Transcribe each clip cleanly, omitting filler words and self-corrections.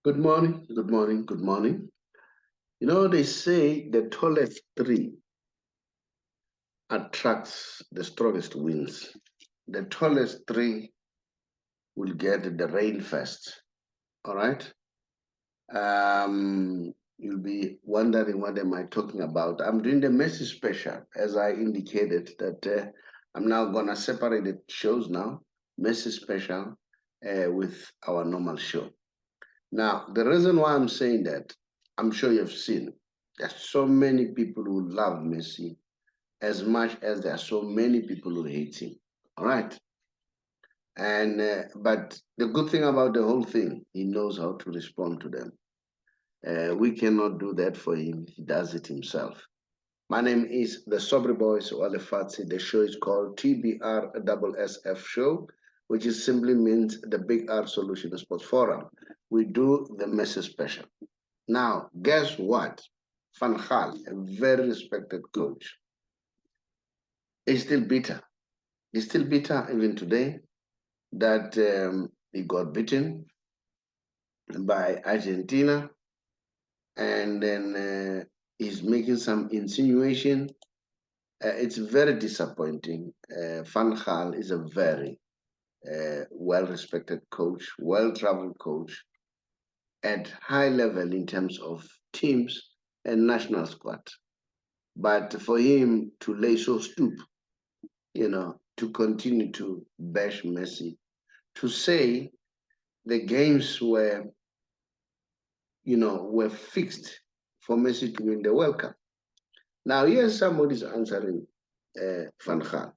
Good morning, good morning, good morning. You know, they say the tallest tree attracts the strongest winds. The tallest tree will get the rain first. All right. You'll be wondering what am I talking about. I'm doing the Messi Special, as I indicated that I'm now gonna separate the shows now, Messi Special with our normal show. Now, the reason why I'm saying that, I'm sure you've seen, there's so many people who love Messi as much as there are so many people who hate him. All right. And but the good thing about the whole thing, he knows how to respond to them. We cannot do that for him. He does it himself. My name is the Sobri Boys Wale Fatsi. The show is called TBR SSF Show, which is simply means the Big R Solution Sports Forum. We do the Messi Special. Now, guess what? Van Gaal, a very respected coach, is still bitter. He's still bitter even today that he got beaten by Argentina, and then he's making some insinuation. It's very disappointing. Van Gaal is a very well-respected coach, well-traveled coach at high level in terms of teams and national squad. But for him to lay so stoop, to continue to bash Messi, to say the games were fixed for Messi to win the World Cup. Now, here's somebody's answering Van Gaal.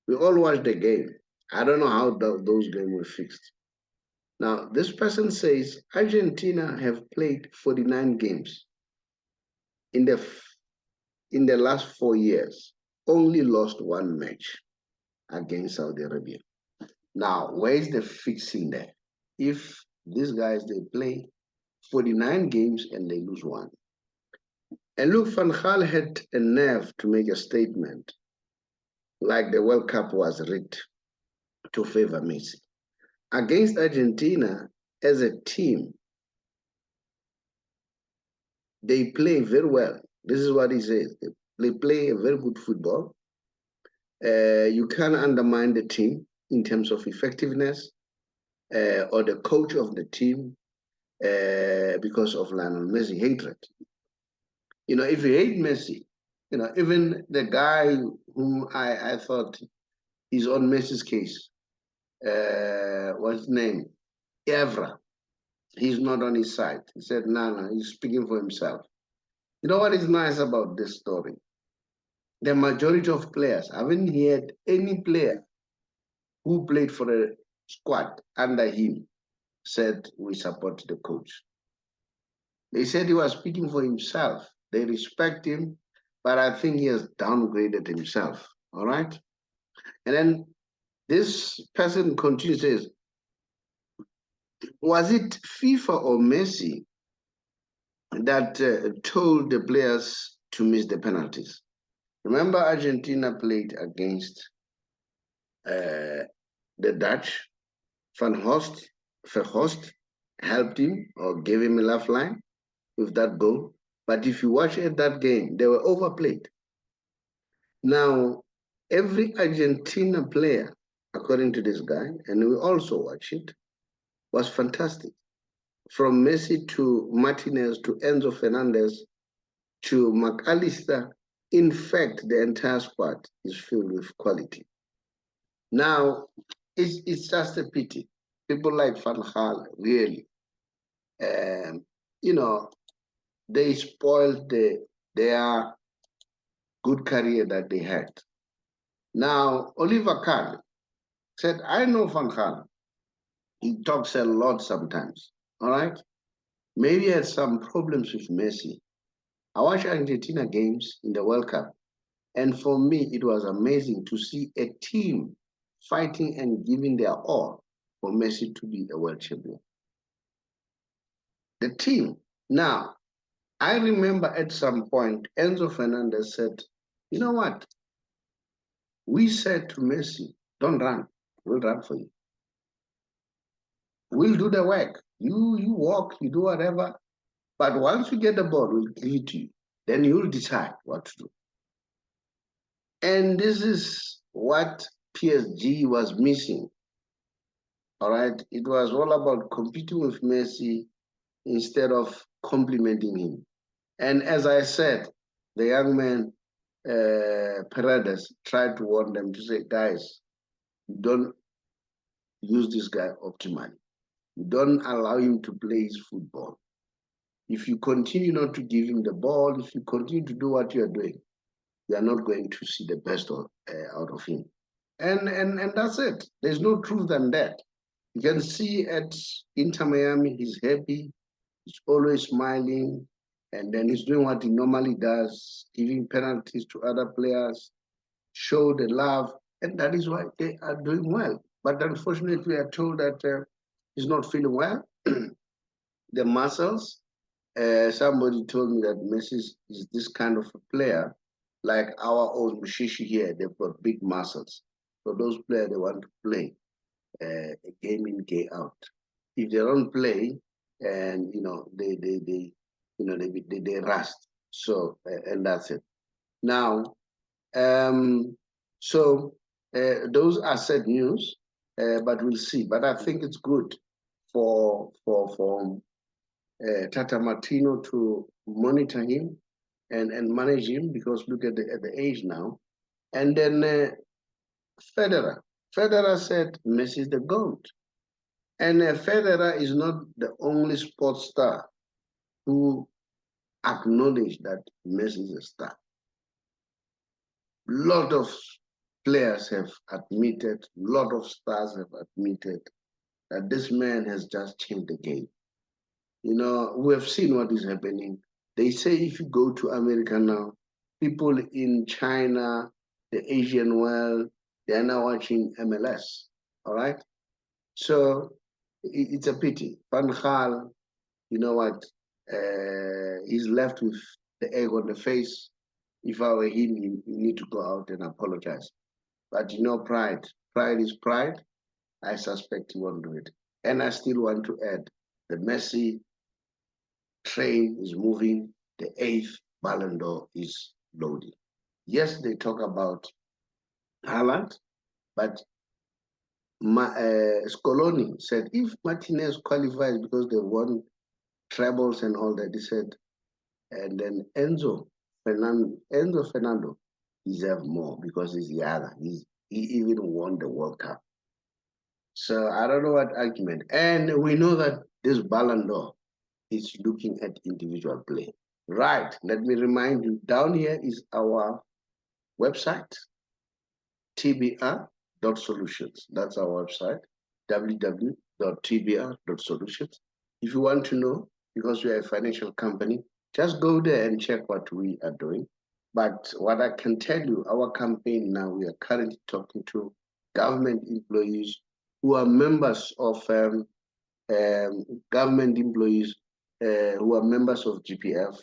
We all watched the game. I don't know how those games were fixed. Now, this person says Argentina have played 49 games in the last 4 years, only lost one match against Saudi Arabia. Now, where is the fixing there? If these guys, they play 49 games and they lose one. And look, Van Gaal had a nerve to make a statement like the World Cup was rigged to favor Messi. Against Argentina, as a team, they play very well. This is what he says. They play a very good football. You can't undermine the team in terms of effectiveness or the coach of the team because of Lionel Messi hatred. If you hate Messi, even the guy whom I thought is on Messi's case, what's his name? Evra. He's not on his side. He said, no, he's speaking for himself. You know what is nice about this story? The majority of players, I haven't heard any player who played for a squad under him said we support the coach. They said he was speaking for himself. They respect him, but I think he has downgraded himself. All right? And then this person continues, says, was it FIFA or Messi that told the players to miss the penalties? Remember, Argentina played against the Dutch. Verhoost helped him or gave him a lifeline with that goal. But if you watch that game, they were overplayed. Now, every Argentina player, according to this guy, and we also watch it, was fantastic. From Messi to Martinez to Enzo Fernandez to McAllister, in fact, the entire squad is filled with quality. Now, it's just a pity. People like Van Gaal, really, they spoiled their good career that they had. Now, Oliver Kahn said, I know Van Gaal. He talks a lot sometimes, all right? Maybe he had some problems with Messi. I watched Argentina games in the World Cup, and for me, it was amazing to see a team fighting and giving their all for Messi to be a world champion. The team. Now, I remember at some point, Enzo Fernandez said, you know what? We said to Messi, don't run. We'll run for you. We'll do the work. You walk, you do whatever. But once you get the ball, we'll give it to you. Then you'll decide what to do. And this is what PSG was missing. All right. It was all about competing with Messi instead of complimenting him. And as I said, the young man, Paredes, tried to warn them to say, guys, don't use this guy optimally. Don't allow him to play his football. If you continue not to give him the ball, if you continue to do what you are doing, you are not going to see the best out of him. And that's it. There's no truth than that. You can see at Inter Miami, he's happy, he's always smiling, and then he's doing what he normally does, giving penalties to other players, show the love, and that is why they are doing well. But unfortunately, we are told that he's not feeling well. The muscles. Somebody told me that Messi is this kind of a player, like our own Mushishi here. They've got big muscles. So those players, they want to play game in, game out. If they don't play, and they rust. So and that's it. Now, so those are sad news, but we'll see. But I think it's good for Tata Martino to monitor him and manage him, because look at the age now. And then Federer. Federer said Messi is the GOAT. And Federer is not the only sports star who acknowledged that Messi is a star. A lot of players have admitted, a lot of stars have admitted that this man has just changed the game. You know, we have seen what is happening. They say if you go to America now, people in China, the Asian world, they are now watching MLS. All right. So it's a pity. Van Gaal, you know what? He's left with the egg on the face. If I were him, you need to go out and apologize. But you know, pride. Pride is pride. I suspect he won't do it. And I still want to add the Messi train is moving. The 8th Ballon d'Or is loading. Yes, they talk about Haaland, but Scoloni said if Martinez qualifies because they won trebles and all that, he said, and then Enzo Fernando deserves more because he's the other. He even won the World Cup. So I don't know what argument. And we know that this Ballon d'Or is looking at individual play. Right, let me remind you, down here is our website, tbr.solutions. That's our website, www.tbr.solutions. If you want to know, because we are a financial company, just go there and check what we are doing. But what I can tell you, our campaign now, we are currently talking to government employees who are members of government employees who are members of GPF,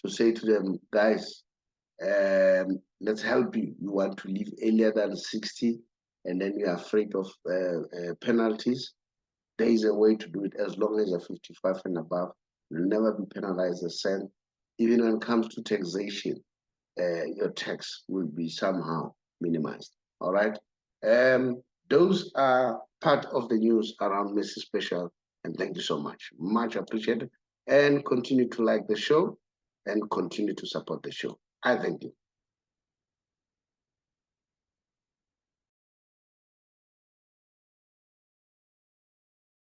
to say to them, guys, let's help you. You want to leave earlier than 60, and then you're afraid of penalties. There is a way to do it. As long as you're 55 and above, you'll never be penalized a cent. Even when it comes to taxation, your tax will be somehow minimized. All right. Those are part of the news around Messi Special. And thank you so much. Much appreciated. And continue to like the show and continue to support the show. I thank you.